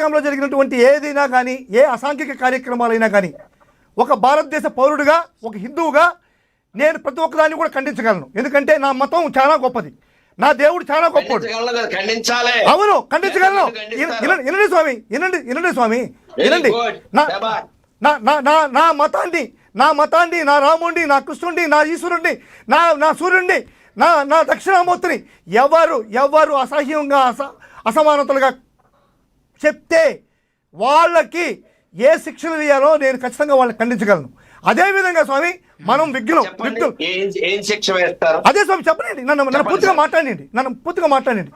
పహల్గామ్లో జరిగినటువంటి ఏదైనా కానీ, ఏ అసాంఘిక కార్యక్రమాలైనా కానీ ఒక భారతదేశ పౌరుడిగా, ఒక హిందువుగా నేను ప్రతి ఒక్కదాన్ని కూడా ఖండించగలను. ఎందుకంటే నా మతం చాలా గొప్పది, నా దేవుడు చాలా గొప్పడు. అవును, ఖండించగలను. వినండి స్వామి, వినండి స్వామి, వినండి. నా మతాన్ని, నా రాముడిని, నా కృష్ణుడిని, నా ఈశ్వరుడిని, నా సూర్యుడిని, నా దక్షిణామూర్తిని ఎవరు అసహ్యంగా అసమానతలుగా చెప్తే వాళ్ళకి ఏ శిక్షలు వేయాలో నేను ఖచ్చితంగా వాళ్ళని ఖండించగలను. అదేవిధంగా స్వామి మనం విఘ్నం అదే స్వామి చెప్పండి, నన్ను పూర్తిగా మాట్లాడండి.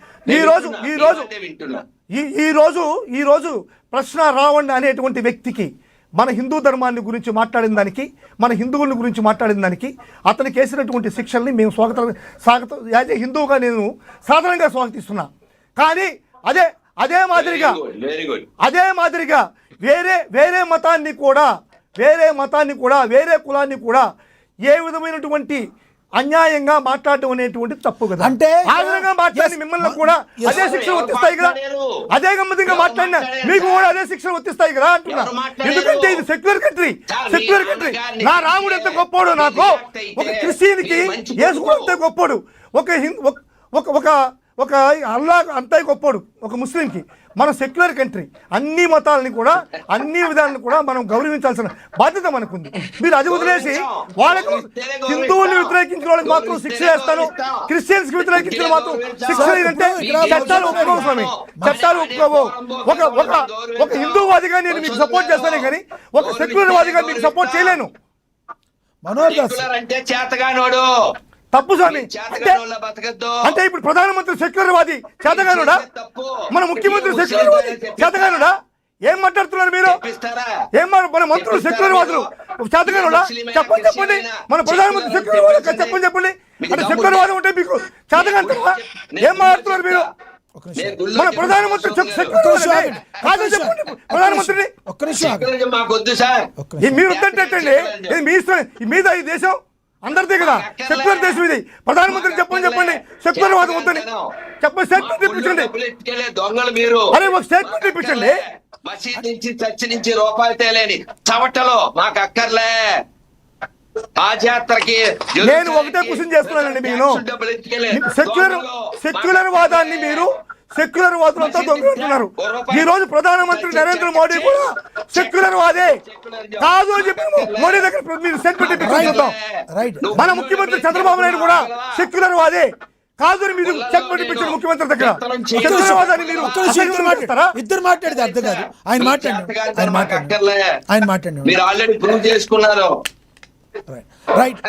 ఈరోజు ప్రశ్న రావండి అనేటువంటి వ్యక్తికి, మన హిందూ ధర్మాన్ని గురించి మాట్లాడిన దానికి, మన హిందువుల గురించి మాట్లాడిన దానికి అతనికి వేసినటువంటి శిక్షల్ని మేము స్వాగతం యాజ్ ఏ హిందువుగా నేను సాధారణంగా స్వాగతిస్తున్నా. కానీ అదే మాదిరిగా వేరే మతాన్ని కూడా, వేరే కులాన్ని కూడా ఏ విధమైనటువంటి అన్యాయంగా మాట్లాడటం అనేటువంటి తప్పు కదా. అంటే ఆ విధంగా మాట్లాడి మిమ్మల్ని కూడా అదే శిక్షలు వర్తిస్తాయి కదా, అదే గమ్మతిగా మాట్లాడినా మీకు కూడా అదే శిక్షలు వర్తిస్తాయి కదా అంటున్నా. ఎందుకంటే ఇది సెక్యులర్ కంట్రీ. నా రాముడు ఎంత గొప్పోడు, నాకు ఒక క్రిస్టియన్కి యేసు కూడా అంతే గొప్పోడు, ఒక అల్లా అంతే గొప్పోడు ఒక ముస్లింకి. మన సెక్యులర్ కంట్రీ, అన్ని మతాలని కూడా, అన్ని విధాలను కూడా మనం గౌరవించాల్సిన బాధ్యత మనకుంది. మీరు అది వదిలేసి వాళ్ళకు హిందువుల్ని వ్యతిరేకించిన వాళ్ళకి మాత్రం శిక్ష వేస్తాను, క్రిస్టియన్స్ కి వ్యతిరేకించిన మాత్రం శిక్ష లేదంటే చట్టాలు ఒప్పుకోవు స్వామి, చట్టాలు ఒప్పుకోవు. ఒక హిందూవాదిగా నేను మీకు సపోర్ట్ చేస్తానే కానీ ఒక సెక్యులర్ వాదిగా మీకు సపోర్ట్ చేయలేను. మనోహర్ దాస్ అంటే చేతగానోడు తప్పు స్వామి. అంటే ఇప్పుడు ప్రధానమంత్రి సెక్యులర్ వాది చేతగానుడా, మన ముఖ్యమంత్రి సెక్యులర్ వాది చేతగానుడా? ఏం మాట్లాడుతున్నారు మీరు? మన మంత్రులు సెక్యులర్ వాదులు చేతగానుడా? చెప్పండి. మన ప్రధానమంత్రి సెక్యులర్ వాది చెప్పండి. అంటే సెక్యులర్ వాదం ఉంటే మీకు చేతగాంటారా? ఏం మాట్లాడుతున్నారు మీరు? మన ప్రధానమంత్రి కాదని చెప్పండి. ప్రధానమంత్రిని మీరు వద్దంటండి, మీద ఈ దేశం అందరిదే కదా, సెక్యులర్ దేశం ఇది. ప్రధానమంత్రి చెప్పండి సెక్యులర్ వాదం వద్దని చెప్పండి. స్టేట్మెంట్ ఇప్పించండి. అరే ఒక స్టేట్మెంట్ ఇప్పించండి. మసీద్ నుంచి చర్చి నుంచి రూపాయలు తేలేని చవటలో మాకు అక్కర్లే. ఆ జాతరకి నేను ఒకటే క్వశ్చన్ చేస్తున్నానండి. మీరు సెక్యులర్ వాదాన్ని మీరు సెక్యులర్ వాదులంతా దొంగలుంటున్నారు. ఈ రోజు ప్రధానమంత్రి నరేంద్ర మోడీ కూడా సెక్యులర్ వాదే కాదు అని చెప్పి మోడీ దగ్గర మీరు స్టేట్మెంట్ ఇప్పించుకుంటాం. మన ముఖ్యమంత్రి చంద్రబాబు నాయుడు కూడా సెక్యులర్ వాదే కాదు అని మీరు స్టేట్మెంట్ ఇప్పించారు ముఖ్యమంత్రి దగ్గర. సెక్యులర్ వాదాన్ని మీరు ఇద్దరు మాట్లాడితే అర్థం కాదు. ఆయన మాట్లాడండి. మీరు ఆల్రెడీ ప్రూవ్ చేసుకున్నారు. రైట్.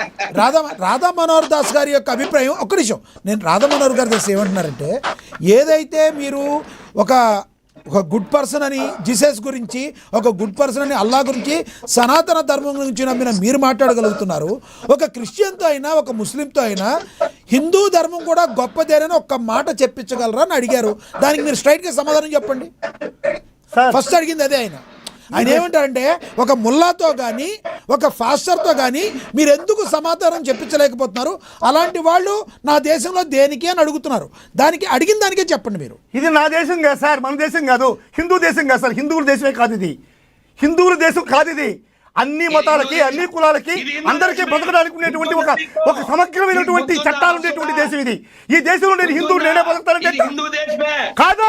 రాధా మనోహర్ దాస్ గారి యొక్క అభిప్రాయం ఒక్క నిమిషం. నేను రాధా మనోహర్ గారి దాస్ ఏమంటున్నారంటే, ఏదైతే మీరు ఒక గుడ్ పర్సన్ అని జీసస్ గురించి, ఒక గుడ్ పర్సన్ అని అల్లా గురించి, సనాతన ధర్మం గురించి నమ్మిన మీరు మాట్లాడగలుగుతున్నారు, ఒక క్రిస్టియన్తో అయినా ఒక ముస్లింతో అయినా హిందూ ధర్మం కూడా గొప్పదేనని ఒక్క మాట చెప్పించగలరా అని అడిగారు. దానికి మీరు స్ట్రైట్గా సమాధానం చెప్పండి. ఫస్ట్ అడిగింది అదే. ఆయన ఏమంటారంటే, ఒక ముల్లాతో కానీ ఒక ఫాస్టర్తో కానీ మీరు ఎందుకు సమాధానం చెప్పించలేకపోతున్నారు? అలాంటి వాళ్ళు నా దేశంలో దేనికి అని అడుగుతున్నారు. దానికి అడిగిన దానికే చెప్పండి మీరు. ఇది నా దేశం కాదు సార్, మన దేశం కాదు, హిందూ దేశం కాదు సార్, హిందువుల దేశమే కాదు ఇది, హిందువుల దేశం కాదు ఇది. అన్ని మతాలకి, అన్ని కులాలకి, అందరికీ బ్రతకడానికి ఉండేటువంటి ఒక సమగ్రమైనటువంటి చట్టాలు ఉండేటువంటి దేశం ఇది. ఈ దేశంలో నేను హిందువులు నేనే బతుకుతానంటే కాదు.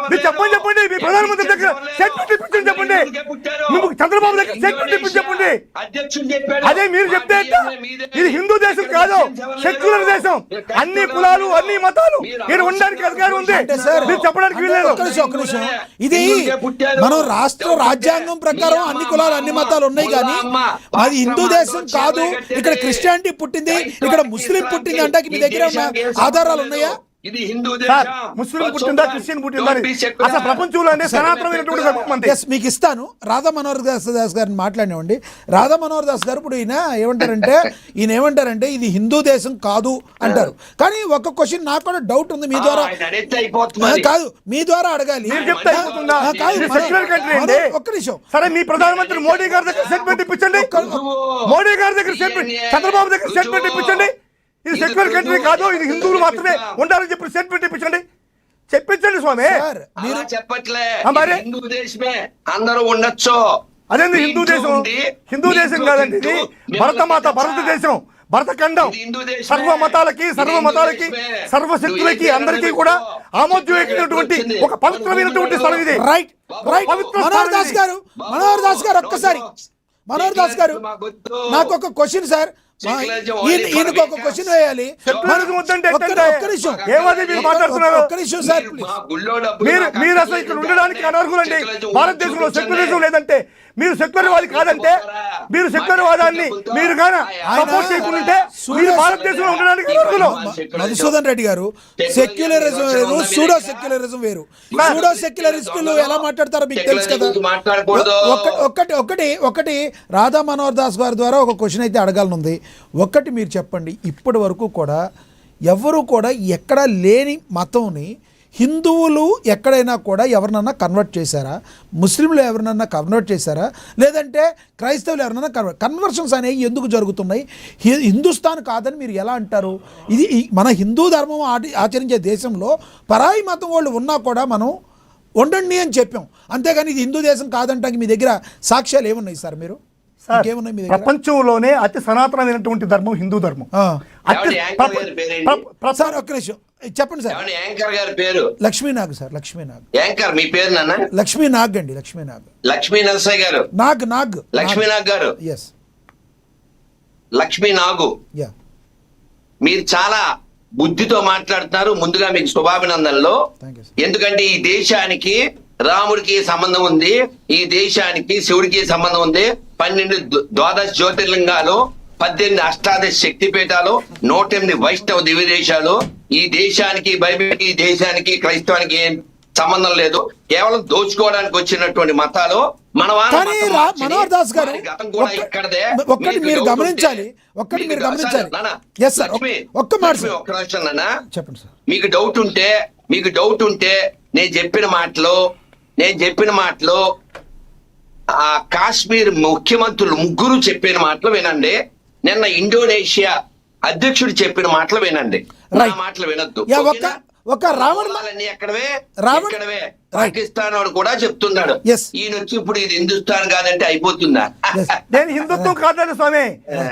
మీరు చెప్పండి మీ ప్రధానమంత్రి దగ్గర స్టేట్మెంట్ ఇప్పించండి, చెప్పండి. మీకు చంద్రబాబు దగ్గర స్టేట్మెంట్ ఇప్పించి చెప్పండి. అదే మీరు చెప్తే ఇది హిందూ దేశం కాదు, సెక్యులర్ దేశం. అన్ని కులాలు, అన్ని మతాలు ఇక్కడ ఉండడానికి అధికారం ఉంది, మీరు చెప్పడానికి వీల్లేదు. ఇది మనం రాష్ట్ర రాజ్యాంగం ప్రకారం అన్ని కులాలు, అన్ని మతాలు ఉన్నాయి, కానీ అది హిందూ దేశం కాదు. ఇక్కడ క్రిస్టియానిటీ పుట్టింది, ఇక్కడ ముస్లిం పుట్టింది అంటే మీ దగ్గర ఆధారాలు ఉన్నాయా? ఇది హిందూ ముస్లిం పుట్టిందా, క్రిస్టియన్ పుట్టిందా? అసలు ప్రపంచంలోనే సనాతనమైనటువంటి ధర్మం అంతే. మీకు ఇస్తాను. రాధా మనోహర్ దాస్ గారిని మాట్లాడినండి. రాధా మనోహర్ దాస్ గారు ఇప్పుడు ఈయన ఏమంటారంటే ఇది హిందూ దేశం కాదు అంటారు. కానీ ఒక క్వశ్చన్ నాకు కూడా డౌట్ ఉంది, మీ ద్వారా కాదు, మీ ద్వారా అడగాలి. ఒక్క నిమిషం. సరే, మీ ప్రధానమంత్రి మోడీ గారి దగ్గర స్టేట్మెంట్ ఇప్పించండి, మోడీ గారి దగ్గర స్టేట్మెంట్, చంద్రబాబు దగ్గర స్టేట్మెంట్ ఇప్పించండి. ఇది సెక్యులర్ కంట్రీ కాదు, ఇది హిందువులు మాత్రమే ఉండాలని చెప్పి స్టేట్మెంట్ ఇప్పించండి. చెప్పించండి స్వామి. సార్ అలా చెప్పట్లే, ఆ, మరి? ఇది హిందూ దేశమే, అందరూ ఉండొచ్చు. అదేంది మీ హిందూ ఇంట్లో దేశం? ఉండి, హిందూ మీ దేశం ఇంట్లో కాదండి ఇది. తింటూ, మిమ్మల్ని భరతమాత, తిట్టచ్చా? భారతదేశం, భరతఖండం, ఇది హిందూ దేశమే. సర్వ మతాలకి, ఇది సర్వ హిందూ మతాలకి, దేశమే. సర్వశక్తులకి, నువ్వు అందరికీ ఏ కూడా దేశంలో ఆమోదయోగ్యమైనటువంటి ఒక పవిత్రమైనటువంటి స్థలం ఇది. రైట్ రైట్ పవిత్ర మనోహర్ స్థలం దాస్ ఇది. గారు, మనోహర్ దాస్ గారు ఒక్కసారి, మనోహర్ దాస్ గారు నాకు ఒక క్వశ్చన్ సార్, ఈయనకు ఒక క్వశ్చన్ వేయాలి. సెక్యులరిజం వద్దంటే ఒక్క నిమిషం, ఏమది మీరు మాట్లాడుతున్నారు? ఒక్క నిమిషం సార్ ప్లీజ్. మీరు అసలు ఇక్కడ ఉండడానికి అనర్హులండి. భారతదేశంలో సెక్యులరిజం లేదంటే, మీరు సెక్యులర్వాది కాదంటే, మీరు సెక్యులర్వాదాన్ని మీరు గాన సపోర్ట్ చేయకుంటే మీరు భారతదేశంలో ఉండడానికి అనర్హులు. మధుసూదన్ రెడ్డి గారు, సెక్యులరిజం వేరు, సూడో సెక్యులరిజం వేరు. సూడో సెక్యులరిస్టులు ఎలా మాట్లాడతారో మీకు తెలుసు కదా. ఒకటి రాధా మనోహర్ దాస్ గారి ద్వారా ఒక క్వశ్చన్ అయితే అడగాలనుంది. ఒక్కటి మీరు చెప్పండి, ఇప్పటి వరకు కూడా ఎవరు కూడా ఎక్కడ లేని మతంని హిందువులు ఎక్కడైనా కూడా ఎవరినన్నా కన్వర్ట్ చేశారా? ముస్లింలు ఎవరినన్నా కన్వర్ట్ చేశారా? లేదంటే క్రైస్తవులు ఎవరినన్నా కన్వర్షన్స్ అనేవి ఎందుకు జరుగుతున్నాయి? హిందుస్థాన్ కాదని మీరు ఎలా అంటారు? ఇది మన హిందూ ధర్మం ఆచరించే దేశంలో పరాయి మతం వాళ్ళు ఉన్నా కూడా మనం ఉండండి అని చెప్పాం, అంతేగాని ఇది హిందూ దేశం కాదంటానికి మీ దగ్గర సాక్ష్యాలు ఏమున్నాయి సార్? మీరు ఇంకేమున్నాయి మీ దగ్గర? ప్రపంచంలోనే అతి సనాతనమైనటువంటి ధర్మం హిందూ ధర్మం. సార్ ఒక్క నిమిషం చెప్పండి సార్. యాంకర్ గారి పేరు లక్ష్మీనాగ్ సార్. లక్ష్మీనాగ్. యాంకర్ మీ పేరు నాన్న? లక్ష్మీనాగ్ అండి. లక్ష్మీనాగ్. లక్ష్మీ నరసయ్య గారు. నాగ్ లక్ష్మీనాగ్ గారు. ఎస్, లక్ష్మీ నాగు. యా. మీరు చాలా బుద్ధితో మాట్లాడుతున్నారు. ముందుగా మీకు శుభాభినందనలు. Thank you sir. ఎందుకంటే ఈ దేశానికి రాముడికి సంబంధం ఉంది, ఈ దేశానికి శివుడికి సంబంధం ఉంది. 12 ద్వాదశ జ్యోతిర్లింగాలు, 18 అష్టాదశ శక్తిపీఠాలు, 108 వైష్ణవ దివ్య దేశాలు. ఈ దేశానికి బైబిల్కి, ఈ దేశానికి క్రైస్తవానికి ఏం సంబంధం లేదు. కేవలం దోచుకోవడానికి వచ్చినటువంటి మతాలు. మనోహర్ దాస్ గారు ఒక్కటి మీరు గమనించాలి. ఎస్ సార్, ఒక్క మాట చెప్పండి సార్. మీకు డౌట్ ఉంటే నేను చెప్పిన మాటలు ఆ కాశ్మీర్ ముఖ్యమంత్రులు ముగ్గురు చెప్పిన మాటలు వినండి. నిన్న ఇండోనేషియా అధ్యక్షుడు చెప్పిన మాటలు వినండి. నా మాటలు వినొద్దు. ఒక రావణ్ పాకిస్తాన్ వాడు కూడా చెప్తున్నాడు. ఈయన వచ్చి ఇప్పుడు ఇది హిందుస్థాన్ కాదంటే అయిపోతుందా? నేను హిందుత్వం కాదండి స్వామి,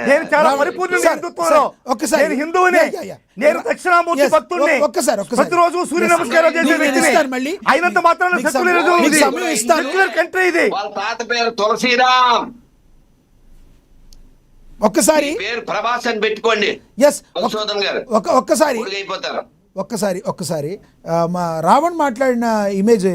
నేను చాలా పరిపూర్ణంగా హిందుత్వంలో. నేను హిందువుని, నేను దక్షిణామూర్తి భక్తుడిని. ప్రతిరోజు సూర్య నమస్కారం చేసే వ్యక్తిని. అయినంత మాత్రం సెక్యులర్ కంట్రీ ఇది. వాళ్ళ తాత పేరు తులసీరామ్, ఒక్కసారి పేరు ప్రభాస్ అని పెట్టుకోండి. ఒక్కసారి మా రావణ్ మాట్లాడిన ఇమేజ్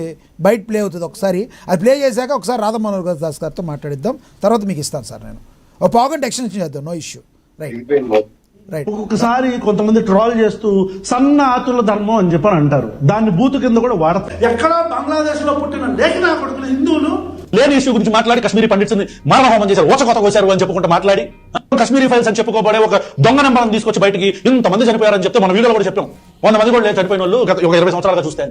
బయట ప్లే అవుతుంది. ఒకసారి అది ప్లే చేశాక ఒకసారి రాధా మనోహర్ దాస్ గారితో మాట్లాడిద్దాం. తర్వాత మీకు ఇస్తాను సార్. నేను ఒక పావుగంట ఎక్స్టెన్షన్ చేద్దాం, నో ఇష్యూ. రైట్. ఒకసారి కొంతమంది ట్రోల్ చేస్తూ సన్న ఆతుల ధర్మం అని చెప్పని అంటారు. దాన్ని బూతు కింద కూడా వాడతారు. ఎక్కడ బంగ్లాదేశ్ లో పుట్టిన లేఖనా కొడుకులు హిందువులు లేని ఇష్యూ గురించి మాట్లాడి కశ్మీరీ పండిట్స్ మానవహోమం చేశారు, ఓచకొత కోశారు అని చెప్పుకుంటూ మాట్లాడి కశ్మీరీ ఫైల్స్ అని చెప్పుకోబడే ఒక దొంగ నెంబర్ని తీసుకొచ్చి బయటికి ఇంతమంది చనిపోయారని చెప్తే మన వీడియోలో కూడా చెప్పాం. 100 మంది కూడా లేదు చనిపోయిన వాళ్ళు గత 20 సంవత్సరాలుగా చూస్తే.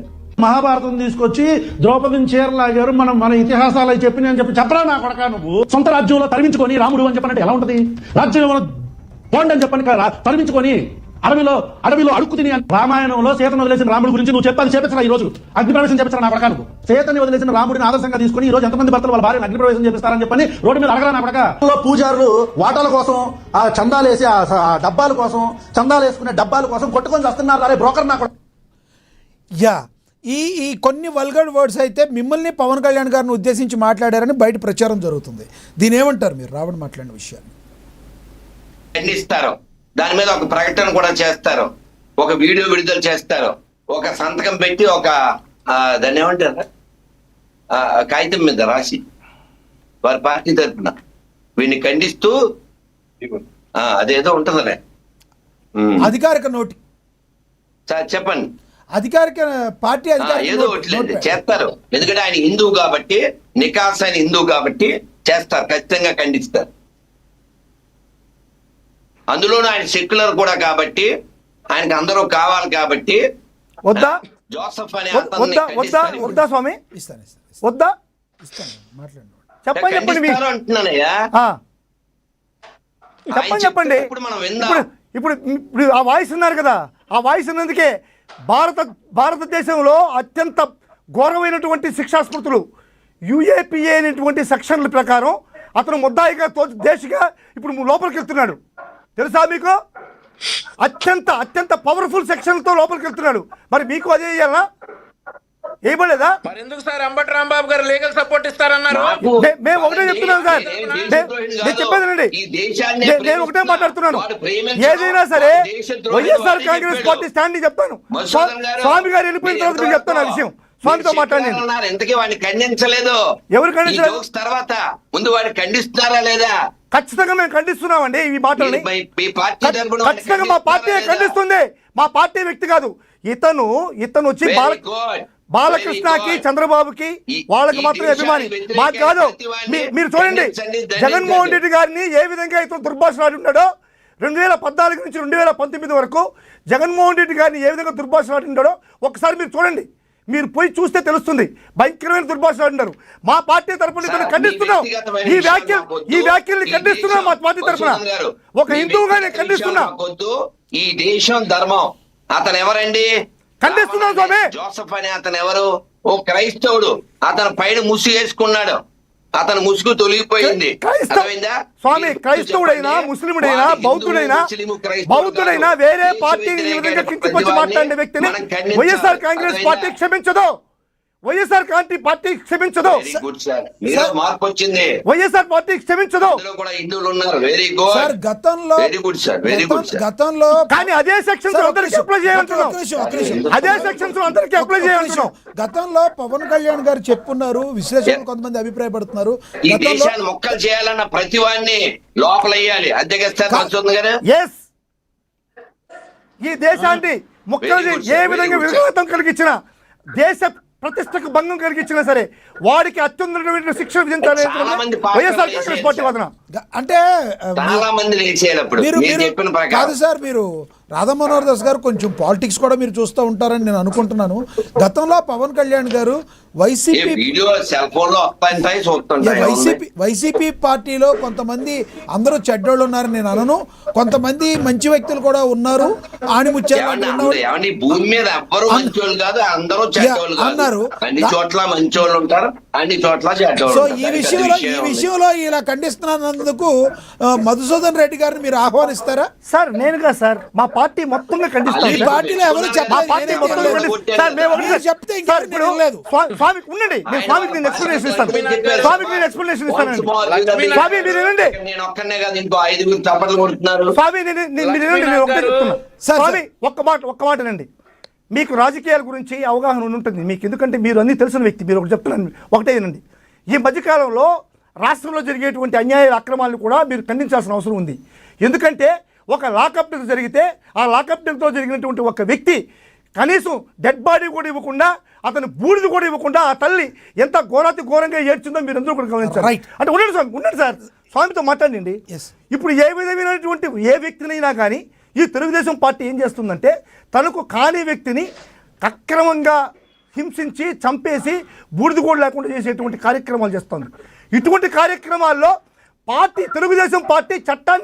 మహాభారతం తీసుకొచ్చి ద్రౌపదిని చీరలాగారు, మన ఇతిహాసాలు అవి చెప్పిన అని చెప్పరా నా కొడకా నువ్వు. సొంత రాజ్యంలో తరిమించుకొని రాముడు అని చెప్పనంటే ఎలా ఉంటది? రాజ్యంలో పోండి అని చెప్పని తరిమించుకొని అడవిలో అడుక్కు తిని. రామాయణంలో సీతను వదిలేసిన రాముడి గురించి నువ్వు చెప్పాలి, చేపించరా ఈ రోజు అగ్నిప్రవేశం చేపించరా నా కొడకా నువ్వు. సీతని వదిలేసిన రాముడిని ఆదర్శంగా తీసుకుని ఈ రోజు ఎంతమంది భర్తలు వాళ్ళ భార్యను అగ్నిప్రవేశం చేపిస్తారని చెప్పని రోడ్డు మీద అడగరా నా కొడకా. పూజారులు వాటాల కోసం, ఆ చందాలేసి ఆ డబ్బాల కోసం, చందాలు వేసుకునే డబ్బాల కోసం కొట్టుకొని వస్తున్నారు. అరే బ్రోకర్ నా కొడక. యా, ఈ కొన్ని వల్గర్ వర్డ్స్ అయితే మిమ్మల్ని పవన్ కళ్యాణ్ గారిని ఉద్దేశించి మాట్లాడారని బయట ప్రచారం జరుగుతుంది. దీని ఏమంటారు మీరు? రావణ్ మాట్లాడిన విషయాన్ని ఖండిస్తారు, దాని మీద ఒక ప్రకటన కూడా చేస్తారు, ఒక వీడియో విడుదల చేస్తారు, ఒక సంతకం పెట్టి ఒక దాన్ని ఏమంటారు కాగితం మీద రాసి వారి పార్టీ తరఫున వీడిని ఖండిస్తూ అదేదో ఉంటుందలే అధికారిక నోటి చెప్పండి. అధికారిక పార్టీ ఏదో ఒకటి చేస్తారు. ఎందుకంటే ఆయన హిందువు కాబట్టి, నికాస్ ఆయన హిందువు కాబట్టి చేస్తారు, ఖచ్చితంగా ఖండిస్తారు. అందులోనూ ఆయన సెక్యులర్ కూడా కాబట్టి, ఆయనకి అందరూ కావాలి కాబట్టి. వద్దా జోసఫ్ అనే వద్దా స్వామి? వద్దా చెప్పండి అంటున్నానయ్యా. చెప్పండి. ఇప్పుడు ఆ వాయిస్ ఉన్నారు కదా, ఆ వాయిస్ ఉన్నందుకే భారతదేశంలో అత్యంత ఘోరమైనటువంటి శిక్షా స్మృతులు యుఏపిఏ అనేటువంటి సెక్షన్ల ప్రకారం అతను ముద్దాయిగా దేశిగా ఇప్పుడు లోపలికి వెళ్తున్నాడు. తెలుసా మీకు? అత్యంత పవర్ఫుల్ సెక్షన్తో లోపలికి వెళ్తున్నాడు. మరి మీకు అదే చేయాలా? ఏమలేదా? మరి ఎందుకు సార్ అంబటి రాంబాబు గారు లీగల్ సపోర్ట్ ఇస్తారన్నారు? మేము ఒకటే చెప్తున్నాం సార్, నేను చెప్పేదండి, నేను ఒకటే మాట్లాడుతున్నాను. ఏదైనా సరే వైఎస్ఆర్ కాంగ్రెస్ పార్టీ స్టాండ్ చెప్తాను. స్వామి గారు వెళ్ళిపోయిన తర్వాత మీకు చెప్తాను ఆ విషయం. స్వామితో మాట్లాడినాను. ఎంతకీ వాడిని ఖండించలేదు. ఎవరు ఖండించలేదు? తర్వాత ముందు వాడిని ఖండిస్తున్నారా లేదా? ఖచ్చితంగా మేము ఖండిస్తున్నామండి ఈ మాటల్ని. మీ పార్టీ తరపున ఖచ్చితంగా మా పార్టీ ఖండిస్తుంది. మా పార్టీ వ్యక్తి కాదు ఇతను వచ్చి బాలకృష్ణకి చంద్రబాబుకి వాళ్ళకి మాత్రమే అభిమాని, మాకు కాదు. మీరు చూడండి జగన్మోహన్ రెడ్డి గారిని ఏ విధంగా ఇతను దుర్భాషలాడి ఉన్నాడో 2014 నుంచి 2019 వరకు జగన్మోహన్ రెడ్డి గారిని ఏ విధంగా దుర్భాషలాడి ఉన్నాడో ఒకసారి మీరు చూడండి. మీరు పోయి చూస్తే తెలుస్తుంది. భయంకరమైన దుర్భాషలాడినారు. మా పార్టీ తరఫున ఇతను ఖండిస్తున్నాం. ఈ వ్యాఖ్యల్ని ఖండిస్తున్నాం. మా పార్టీ తరఫున ఒక హిందువుగానే ఖండిస్తున్నా. ఈ దేశం ధర్మం అతను ఎవరండి? ఖండిస్తున్నాం స్వామి. జోసఫ్ అనే అతను ఎవరు? ఓ క్రైస్తవుడు. అతను పైన ముసుగు వేసుకున్నాడు. అతను ముసుగు తొలగిపోయింది. స్వామి క్రైస్తవుడైనా ముస్లిముడైనా బౌద్ధుడైనా వేరే పార్టీని ఈ విధంగా కించపరిచి మాట్లాడే వ్యక్తిని వైఎస్ఆర్ కాంగ్రెస్ పార్టీ క్షమించదు. వైఎస్ఆర్ పార్టీ క్షమించదు. మార్పు వచ్చింది. వైఎస్ఆర్ పార్టీ క్షమించదు. హిందువులు ఉన్నారు. Very good sir. గతంలో కానీ అదే సెక్షన్స్ అందరికీ అప్లై చేయాలంటున్నాం. అదే సెక్షన్స్ అందరికీ అప్లై చేయాలంటున్నాం. గతంలో పవన్ కళ్యాణ్ గారు చెప్పున్నారు, విశ్లేషకులు కొంతమంది అభిప్రాయపడుతున్నారు, ఈ దేశాన్ని మొక్కలు చేయాలన్న ప్రతి వాడిని లోపల వేయాలి. అంతే కదా? ఎస్, ఈ దేశాన్ని మొక్కలు ఏ విధంగా విఘాతం కలిగించిన, దేశ ప్రతిష్టకు భంగం కలిగించినా సరే వాడికి అత్యున్నతమైన శిక్ష విధించాలి వైఎస్ఆర్ కాంగ్రెస్ పార్టీ వాదన. అంటే చాలా మంది కాదు సార్, మీరు రాధా మనోహర్ దాస్ గారు కొంచెం పాలిటిక్స్ కూడా మీరు చూస్తూ ఉంటారని నేను అనుకుంటున్నాను. గతంలో పవన్ కళ్యాణ్ గారు వైసీపీ పార్టీలో కొంతమంది అందరూ చెడ్డోళ్ళు ఉన్నారని నేను అనను, కొంతమంది మంచి వ్యక్తులు కూడా ఉన్నారు. ఆణిముత్యాలు భూమి మీద ఎవ్వరు మంచోళ్ళు కాదు, అందరూ చెడ్డోళ్ళు అన్నారు. అన్ని చోట్ల మంచోళ్ళు ఉంటారు, అన్ని చోట్ల చెడ్డోళ్ళు. సో ఈ విషయంలో ఇలా ఖండిస్తున్నందుకు మధుసూదన్ రెడ్డి గారిని మీరు ఆహ్వానిస్తారా? సార్ నేనుగా సార్ మా పార్టీ మొత్తంగా ఖండిస్తాం. ఈ పార్టీలో ఎవరు చెప్పలేదు. స్వామికి ఉండండి, నేను స్వామికి నేను ఎక్స్ప్లెనేషన్ ఇస్తాను. స్వామికి నేను ఎక్స్ప్లెనేషన్ ఇస్తానండి. స్వామి మీరు వినండి. నేను ఒక్కనే కాదు, ఇంకో 5 చప్పట్లు కొడుతున్నారు. స్వామి మీరు వినండి, నేను ఒకటే చెప్తున్నా. స్వామి ఒక్క మాటనండి. మీకు రాజకీయాల గురించి అవగాహన ఉంటుంది మీకు, ఎందుకంటే మీరు అన్నీ తెలిసిన వ్యక్తి. మీరు ఒకటి చెప్తున్నాను, ఒకటే వినండి. ఈ మధ్యకాలంలో రాష్ట్రంలో జరిగేటువంటి అన్యాయ అక్రమాలను కూడా మీరు ఖండించాల్సిన అవసరం ఉంది. ఎందుకంటే ఒక లాకప్ డెత్ జరిగితే ఆ లాకప్ డెత్తో జరిగినటువంటి ఒక వ్యక్తి కనీసం డెడ్ బాడీ కూడా ఇవ్వకుండా, అతను బూడిద కూడా ఇవ్వకుండా ఆ తల్లి ఎంత ఘోరంగా ఏడ్చిందో మీరు అందరూ కూడా గమనించారు. అంటే ఉండండి సార్, స్వామితో మాట్లాడండి. ఇప్పుడు ఏ విధమైనటువంటి ఏ వ్యక్తినైనా కానీ ఈ తెలుగుదేశం పార్టీ ఏం చేస్తుందంటే తనకు కాని వ్యక్తిని అక్రమంగా హింసించి చంపేసి బూడిద కూడా లేకుండా చేసేటువంటి కార్యక్రమాలు చేస్తుంది. ఇటువంటి కార్యక్రమాల్లో తెలుగుదేశం పార్టీ చట్టాన్ని